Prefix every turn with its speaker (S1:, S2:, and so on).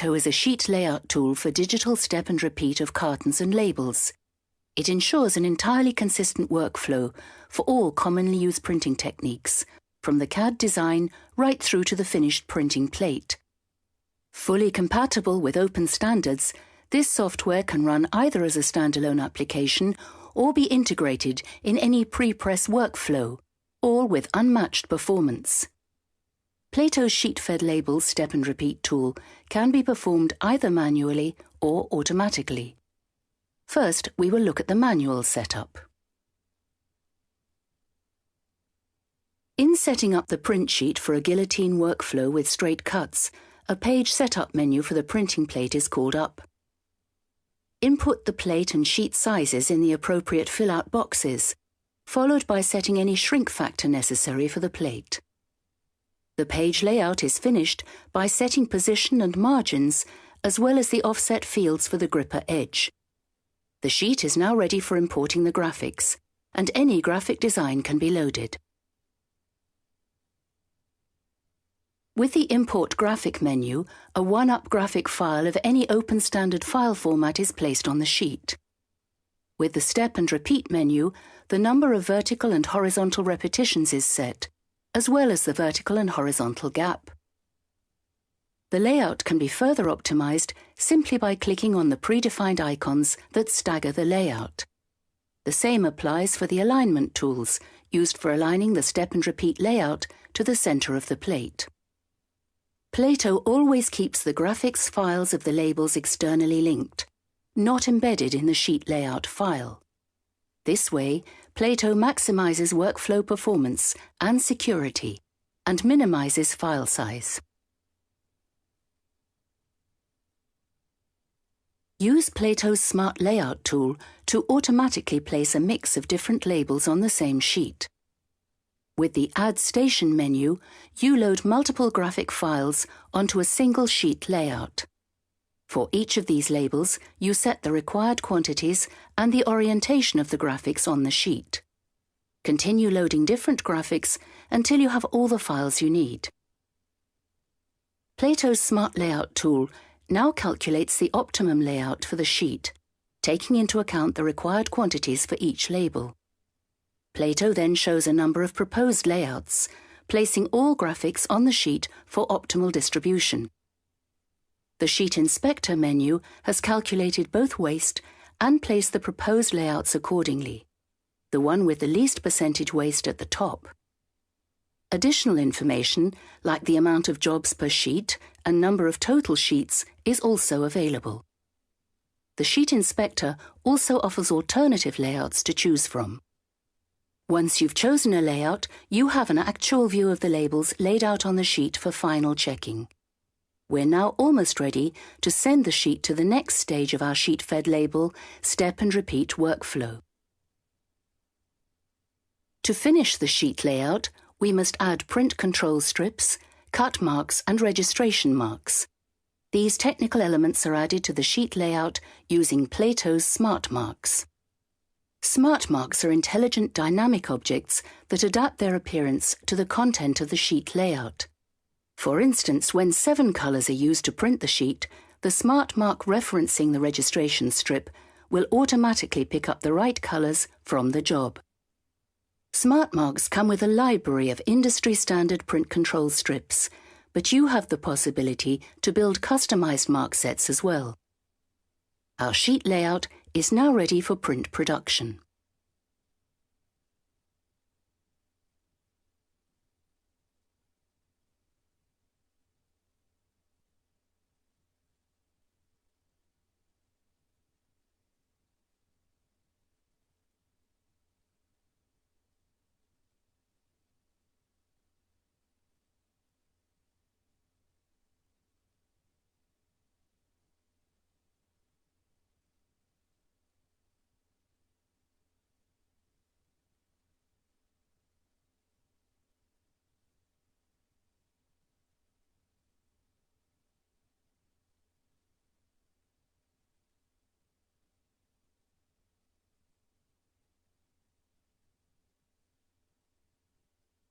S1: Plato is a sheet layout tool for digital step and repeat of cartons and labels. It ensures an entirely consistent workflow for all commonly used printing techniques, from the CAD design right through to the finished printing plate. Fully compatible with open standards, this software can run either as a standalone application or be integrated in any pre-press workflow, all with unmatched performance. Plato's sheet-fed labels step and repeat tool can be performed either manually or automatically. First, we will look at the manual setup. In setting up the print sheet for a guillotine workflow with straight cuts, a page setup menu for the printing plate is called up. Input the plate and sheet sizes in the appropriate fill-out boxes, followed by setting any shrink factor necessary for the plate. The page layout is finished by setting position and margins, as well as the offset fields for the gripper edge. The sheet is now ready for importing the graphics, and any graphic design can be loaded. With the Import Graphic menu, a one-up graphic file of any open standard file format is placed on the sheet. With the Step and Repeat menu, the number of vertical and horizontal repetitions is set, as well as the vertical and horizontal gap. The layout can be further optimized simply by clicking on the predefined icons that stagger the layout. The same applies for the alignment tools, used for aligning the Step and Repeat layout to the center of the plate. Plato always keeps the graphics files of the labels externally linked, not embedded in the sheet layout file. This way, Plato maximizes workflow performance and security, and minimizes file size. Use Plato's Smart Layout tool to automatically place a mix of different labels on the same sheet. With the Add Station menu, you load multiple graphic files onto a single sheet layout. For each of these labels, you set the required quantities and the orientation of the graphics on the sheet. Continue loading different graphics until you have all the files you need. Plato's Smart Layout tool now calculates the optimum layout for the sheet, taking into account the required quantities for each label. Plato then shows a number of proposed layouts, placing all graphics on the sheet for optimal distribution. The Sheet Inspector menu has calculated both waste and placed the proposed layouts accordingly, the one with the least percentage waste at the top. Additional information, like the amount of jobs per sheet and number of total sheets, is also available. The Sheet Inspector also offers alternative layouts to choose from. Once you've chosen a layout, you have an actual view of the labels laid out on the sheet for final checking. We're now almost ready to send the sheet to the next stage of our sheet-fed label, step and repeat workflow. To finish the sheet layout, we must add print control strips, cut marks and registration marks. These technical elements are added to the sheet layout using Plato's Smart Marks. Smart Marks are intelligent dynamic objects that adapt their appearance to the content of the sheet layout. For instance, when 7 colors are used to print the sheet, the Smart Mark referencing the registration strip will automatically pick up the right colors from the job. Smart Marks come with a library of industry-standard print control strips, but you have the possibility to build customized mark sets as well. Our sheet layout is now ready for print production.